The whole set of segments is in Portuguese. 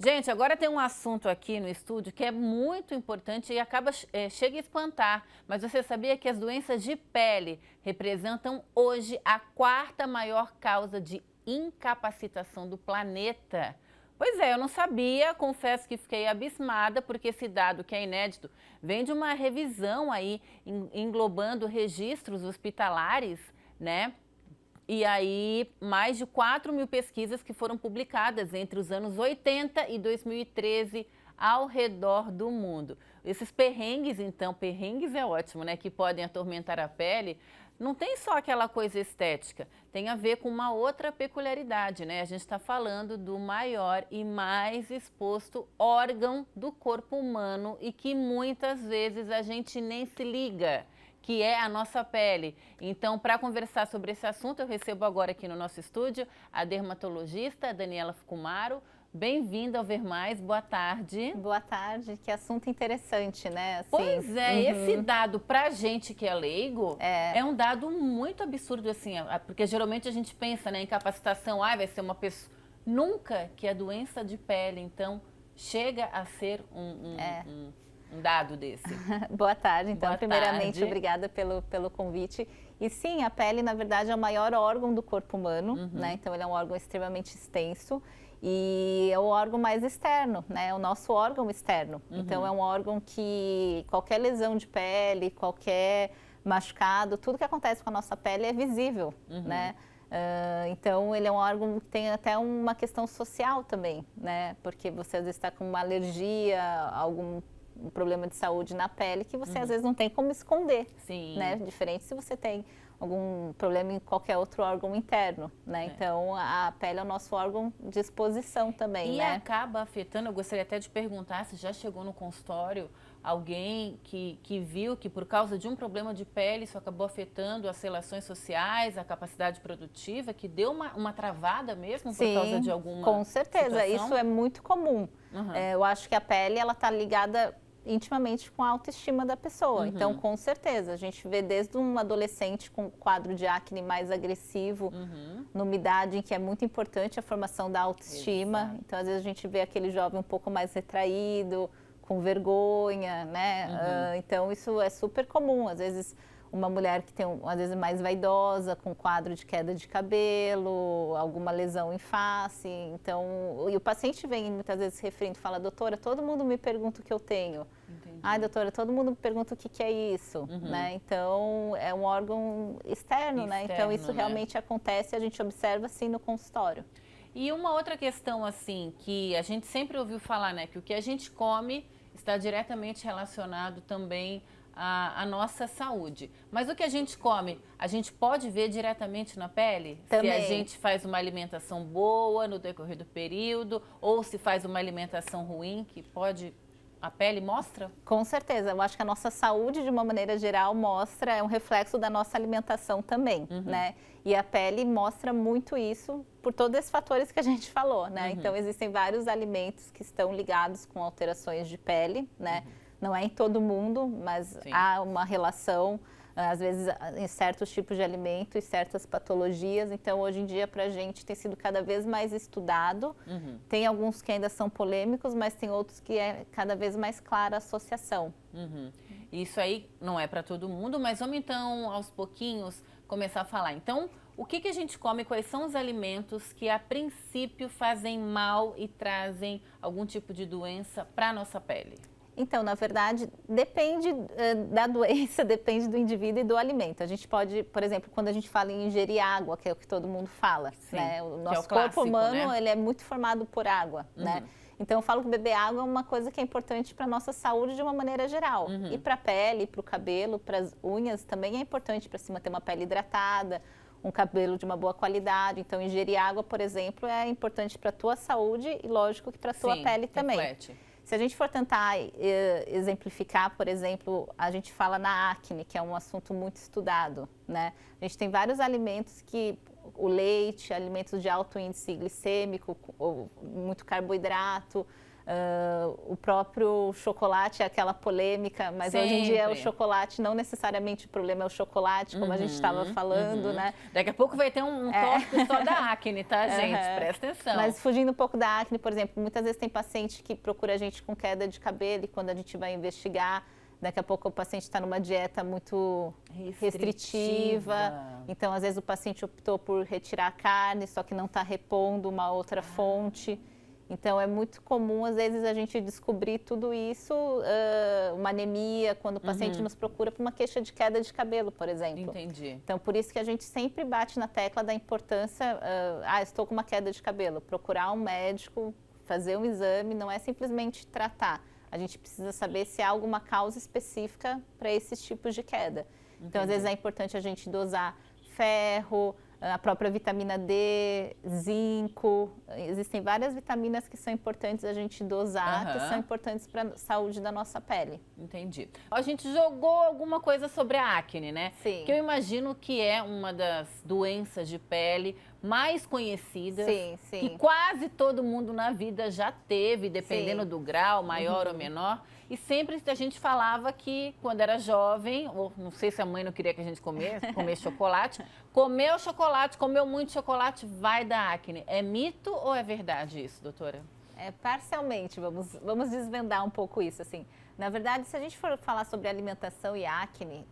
Gente, agora tem um assunto aqui no estúdio que é muito importante e chega a espantar. Mas você sabia que as doenças de pele representam hoje a quarta maior causa de incapacitação do planeta? Pois é, eu não sabia, confesso que fiquei abismada, porque esse dado que é inédito vem de uma revisão aí englobando registros hospitalares, né? E aí, mais de 4 mil pesquisas que foram publicadas entre os anos 80 e 2013 ao redor do mundo. Esses perrengues, então, perrengues é ótimo, né? Que podem atormentar a pele. Não tem só aquela coisa estética, tem a ver com uma outra peculiaridade, né? A gente está falando do maior e mais exposto órgão do corpo humano e que muitas vezes a gente nem se liga, que é a nossa pele. Então, para conversar sobre esse assunto, eu recebo agora aqui no nosso estúdio a dermatologista Daniela Fukumaro. Bem-vinda ao Ver Mais, boa tarde. Boa tarde, que assunto interessante, né? Assim, pois é, esse dado pra gente que é leigo é um dado muito absurdo, assim, porque geralmente a gente pensa, né, em capacitação, vai ser uma pessoa... Nunca que a doença de pele, então, chega a ser um dado desse. Boa tarde, então, Boa primeiramente, tarde. Obrigada pelo convite. E sim, a pele, na verdade, é o maior órgão do corpo humano, né? Então, ele é um órgão extremamente extenso e é o órgão mais externo, né? É o nosso órgão externo. Então, é um órgão que qualquer lesão de pele, qualquer machucado, tudo que acontece com a nossa pele é visível, né? Então, ele é um órgão que tem até uma questão social também, né? Porque você às vezes está com uma alergia, algum problema de saúde na pele que você às vezes não tem como esconder, Sim. né? Diferente se você tem algum problema em qualquer outro órgão interno, né? Então, a pele é o nosso órgão de exposição também, e né? acaba afetando, eu gostaria até de perguntar se já chegou no consultório alguém que viu que por causa de um problema de pele isso acabou afetando as relações sociais, a capacidade produtiva, que deu uma travada mesmo por causa de alguma com certeza, situação? isso é muito comum. Eu acho que a pele, ela está ligada intimamente com a autoestima da pessoa. Então, com certeza, a gente vê desde um adolescente com quadro de acne mais agressivo, numa idade em que é muito importante a formação da autoestima. Exato. Então, às vezes a gente vê aquele jovem um pouco mais retraído, com vergonha, né? Então, isso é super comum. Às vezes, uma mulher que tem, às vezes, mais vaidosa, com quadro de queda de cabelo, alguma lesão em face. Então, e o paciente vem muitas vezes referindo, fala, doutora, todo mundo me pergunta o que eu tenho. Entendi. Ai, doutora, todo mundo me pergunta o que é isso, né? Então, é um órgão externo, né? Então, isso realmente acontece e a gente observa, assim, no consultório. E uma outra questão, assim, que a gente sempre ouviu falar, né? Que o que a gente come está diretamente relacionado também à nossa saúde. Mas o que a gente come, a gente pode ver diretamente na pele? Também. Se a gente faz uma alimentação boa no decorrer do período, ou se faz uma alimentação ruim, que pode... A pele mostra? Com certeza, eu acho que a nossa saúde, de uma maneira geral, mostra, é um reflexo da nossa alimentação também, né? E a pele mostra muito isso por todos esses fatores que a gente falou, né? Então, existem vários alimentos que estão ligados com alterações de pele, né? Não é em todo mundo, mas há uma relação, às vezes, em certos tipos de alimento e certas patologias. Então, hoje em dia, para a gente, tem sido cada vez mais estudado. Tem alguns que ainda são polêmicos, mas tem outros que é cada vez mais clara a associação. Isso aí não é para todo mundo, mas vamos então, aos pouquinhos, começar a falar. Então, o que a gente come, quais são os alimentos que a princípio fazem mal e trazem algum tipo de doença para a nossa pele? Então, na verdade, depende da doença, depende do indivíduo e do alimento. A gente pode, por exemplo, quando a gente fala em ingerir água, que é o que todo mundo fala, né? O nosso corpo humano, ele é muito formado por água, né? Então, eu falo que beber água é uma coisa que é importante para a nossa saúde de uma maneira geral. E para a pele, para o cabelo, para as unhas, também é importante para se manter uma pele hidratada, um cabelo de uma boa qualidade. Então, ingerir água, por exemplo, é importante para a tua saúde e, lógico, que para a tua pele também. Reflete. Se a gente for tentar exemplificar, por exemplo, a gente fala na acne, que é um assunto muito estudado, né? A gente tem vários alimentos que, o leite, alimentos de alto índice glicêmico, muito carboidrato, O próprio chocolate é aquela polêmica, mas hoje em dia o chocolate, não necessariamente o problema é o chocolate, como a gente estava falando, né? Daqui a pouco vai ter um tópico só da acne, tá, gente? Presta atenção. Mas fugindo um pouco da acne, por exemplo, muitas vezes tem paciente que procura a gente com queda de cabelo e quando a gente vai investigar, daqui a pouco o paciente está numa dieta muito restritiva. Então, às vezes, o paciente optou por retirar a carne, só que não está repondo uma outra fonte. Então, é muito comum, às vezes, a gente descobrir tudo isso, uma anemia, quando o paciente nos procura por uma queixa de queda de cabelo, por exemplo. Entendi. Então, por isso que a gente sempre bate na tecla da importância, estou com uma queda de cabelo, procurar um médico, fazer um exame, não é simplesmente tratar. A gente precisa saber se há alguma causa específica para esses tipos de queda. Então, às vezes, é importante a gente dosar ferro, a própria vitamina D, zinco. Existem várias vitaminas que são importantes a gente dosar, que são importantes para a saúde da nossa pele. Entendi. A gente jogou alguma coisa sobre a acne, né? Sim. Que eu imagino que é uma das doenças de pele mais conhecidas. Sim, sim. Que quase todo mundo na vida já teve, dependendo do grau, maior ou menor. E sempre a gente falava que quando era jovem, ou não sei se a mãe não queria que a gente comesse chocolate, comeu chocolate, comeu muito chocolate, vai dar acne. É mito ou é verdade isso, doutora? Parcialmente, vamos desvendar um pouco isso, assim. Na verdade, se a gente for falar sobre alimentação e acne,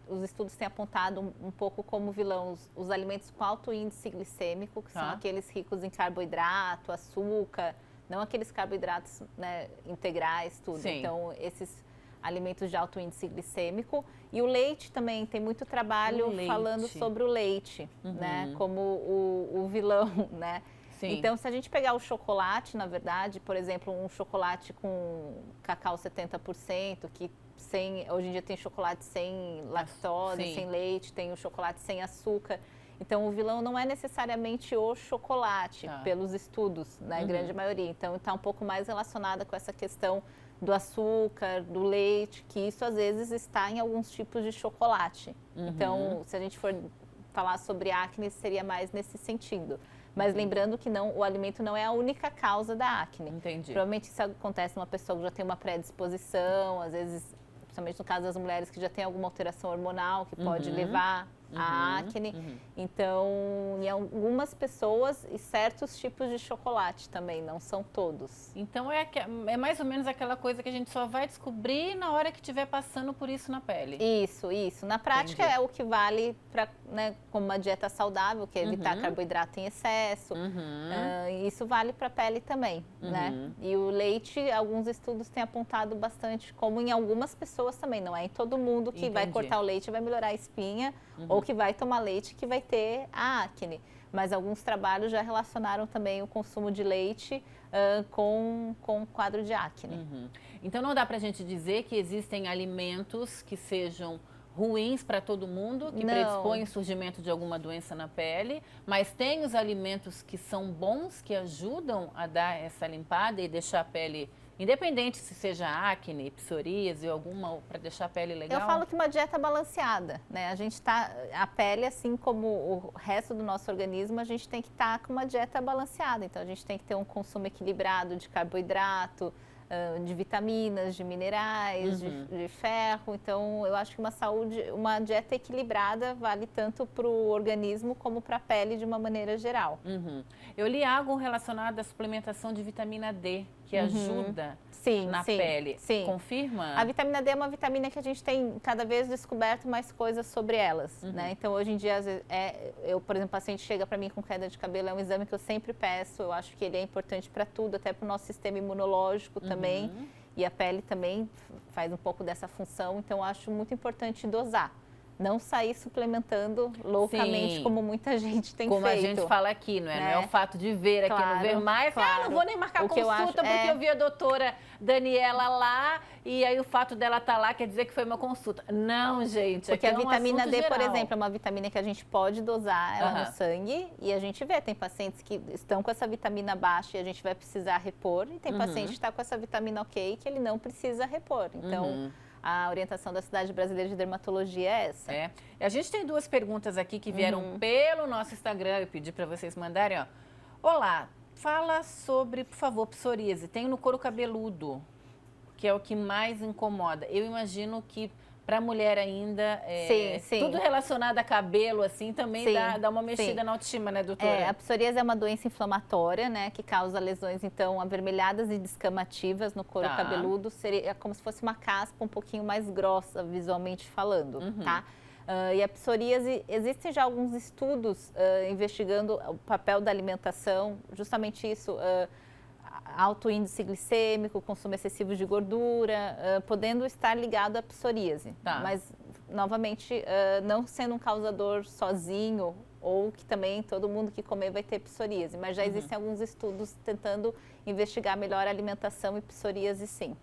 os estudos têm apontado um pouco como vilão os alimentos com alto índice glicêmico, que são aqueles ricos em carboidrato, açúcar, não aqueles carboidratos, né, integrais, tudo. Sim. Então, esses alimentos de alto índice glicêmico. E o leite também, tem muito trabalho falando sobre o leite, né, como o vilão, né? Sim. Então, se a gente pegar o chocolate, na verdade, por exemplo, um chocolate com cacau 70%, que hoje em dia tem chocolate sem lactose, sem leite, tem o chocolate sem açúcar. Então, o vilão não é necessariamente o chocolate, pelos estudos, na grande maioria. Então, está um pouco mais relacionada com essa questão do açúcar, do leite, que isso às vezes está em alguns tipos de chocolate. Então, se a gente for falar sobre acne, seria mais nesse sentido. Mas lembrando que o alimento não é a única causa da acne. Entendi. Provavelmente isso acontece numa pessoa que já tem uma predisposição, às vezes, principalmente no caso das mulheres que já tem alguma alteração hormonal que pode levar a acne. Então, em algumas pessoas e certos tipos de chocolate também, não são todos. Então, é mais ou menos aquela coisa que a gente só vai descobrir na hora que estiver passando por isso na pele. Isso. Na prática é o que vale para, né, como uma dieta saudável, que é evitar carboidrato em excesso. Isso vale para a pele também, né? E o leite, alguns estudos têm apontado bastante, como em algumas pessoas também, não é em todo mundo que vai cortar o leite e vai melhorar a espinha, ou que vai tomar leite que vai ter a acne. Mas alguns trabalhos já relacionaram também o consumo de leite com quadro de acne. Então não dá pra gente dizer que existem alimentos que sejam ruins para todo mundo, que predispõem o surgimento de alguma doença na pele, mas tem os alimentos que são bons, que ajudam a dar essa limpada e deixar a pele, independente se seja acne, psoríase ou alguma, para deixar a pele legal? Eu falo que uma dieta balanceada, né? A pele, assim como o resto do nosso organismo, a gente tem que estar com uma dieta balanceada. Então, a gente tem que ter um consumo equilibrado de carboidrato, de vitaminas, de minerais, de ferro. Então, eu acho que uma dieta equilibrada vale tanto para o organismo como para a pele de uma maneira geral. Eu li algo relacionado à suplementação de vitamina D, que ajuda na pele. Sim. Confirma? A vitamina D é uma vitamina que a gente tem cada vez descoberto mais coisas sobre elas, né? Então, hoje em dia, às vezes, por exemplo, o paciente chega para mim com queda de cabelo, é um exame que eu sempre peço, eu acho que ele é importante para tudo, até para o nosso sistema imunológico também, e a pele também faz um pouco dessa função, então eu acho muito importante dosar. Não sair suplementando loucamente, como muita gente tem feito. Como a gente fala aqui, não é? Né? Não é o fato de ver aqui no Ver Mais. Não vou nem marcar consulta porque eu vi a doutora Daniela lá e aí o fato dela estar lá quer dizer que foi uma consulta. Não, gente. Porque a vitamina D, geral. por exemplo, é uma vitamina que a gente pode dosar ela no sangue e a gente vê. Tem pacientes que estão com essa vitamina baixa e a gente vai precisar repor. E tem paciente que está com essa vitamina ok que ele não precisa repor. Então... A orientação da Sociedade Brasileira de Dermatologia é essa. A gente tem duas perguntas aqui que vieram pelo nosso Instagram. Eu pedi para vocês mandarem, ó. Olá, Fala sobre, por favor, psoríase. Tem no couro cabeludo, que é o que mais incomoda. Eu imagino que para mulher ainda, sim. tudo relacionado a cabelo, assim, também Sim, dá uma mexida sim. na autoestima, né, doutora? A psoríase é uma doença inflamatória, né, que causa lesões, então, avermelhadas e descamativas no couro Tá. cabeludo. Seria como se fosse uma caspa um pouquinho mais grossa, visualmente falando, tá? E a psoríase, existem já alguns estudos investigando o papel da alimentação, justamente isso, alto índice glicêmico, consumo excessivo de gordura, podendo estar ligado à psoríase. Tá. Mas, novamente, não sendo um causador sozinho, ou que também todo mundo que comer vai ter psoríase. Mas já existem alguns estudos tentando investigar melhor a alimentação e psoríase, sim.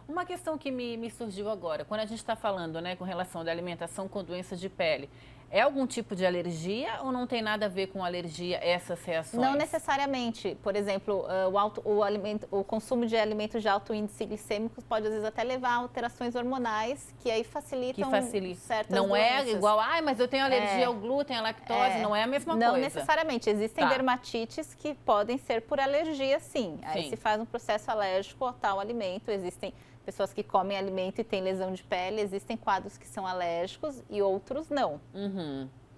Uma questão que me surgiu agora, quando a gente está falando, né, com relação da alimentação com doenças de pele, é algum tipo de alergia ou não tem nada a ver com alergia essas reações? Não necessariamente. Por exemplo, o consumo de alimentos de alto índice glicêmico pode, às vezes, até levar a alterações hormonais, que aí facilitam certas Não doenças. é igual, mas eu tenho alergia ao glúten, à lactose, não é a mesma coisa. Não necessariamente. Existem Tá. dermatites que podem ser por alergia, sim. Aí Sim. se faz um processo alérgico ao tal alimento. Existem pessoas que comem alimento e têm lesão de pele, existem quadros que são alérgicos e outros não.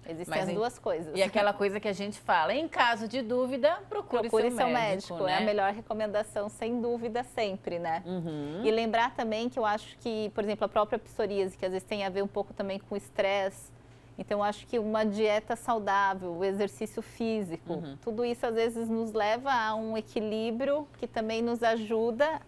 Existem as duas coisas. E aquela coisa que a gente fala, em caso de dúvida, procure seu médico, né? É a melhor recomendação, sem dúvida, sempre, né? E lembrar também que eu acho que, por exemplo, a própria psoríase, que às vezes tem a ver um pouco também com estresse. Então, eu acho que uma dieta saudável, o exercício físico, tudo isso às vezes nos leva a um equilíbrio que também nos ajuda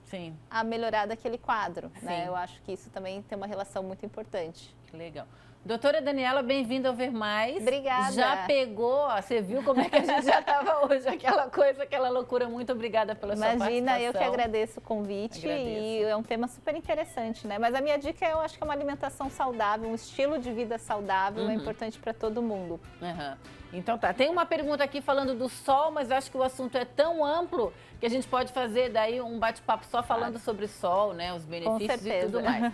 a melhorar daquele quadro, né? Eu acho que isso também tem uma relação muito importante. Legal. Doutora Daniela, bem-vinda ao Ver Mais. Obrigada. Já pegou, você viu como é que a gente já estava hoje, aquela coisa, aquela loucura. Muito obrigada pela sua participação. Imagina, eu que agradeço o convite. E é um tema super interessante, né? Mas a minha dica, eu acho que é uma alimentação saudável, um estilo de vida saudável, é importante para todo mundo. Então tá, tem uma pergunta aqui falando do sol, mas eu acho que o assunto é tão amplo que a gente pode fazer daí um bate-papo só falando sobre sol, né? Os benefícios e tudo mais.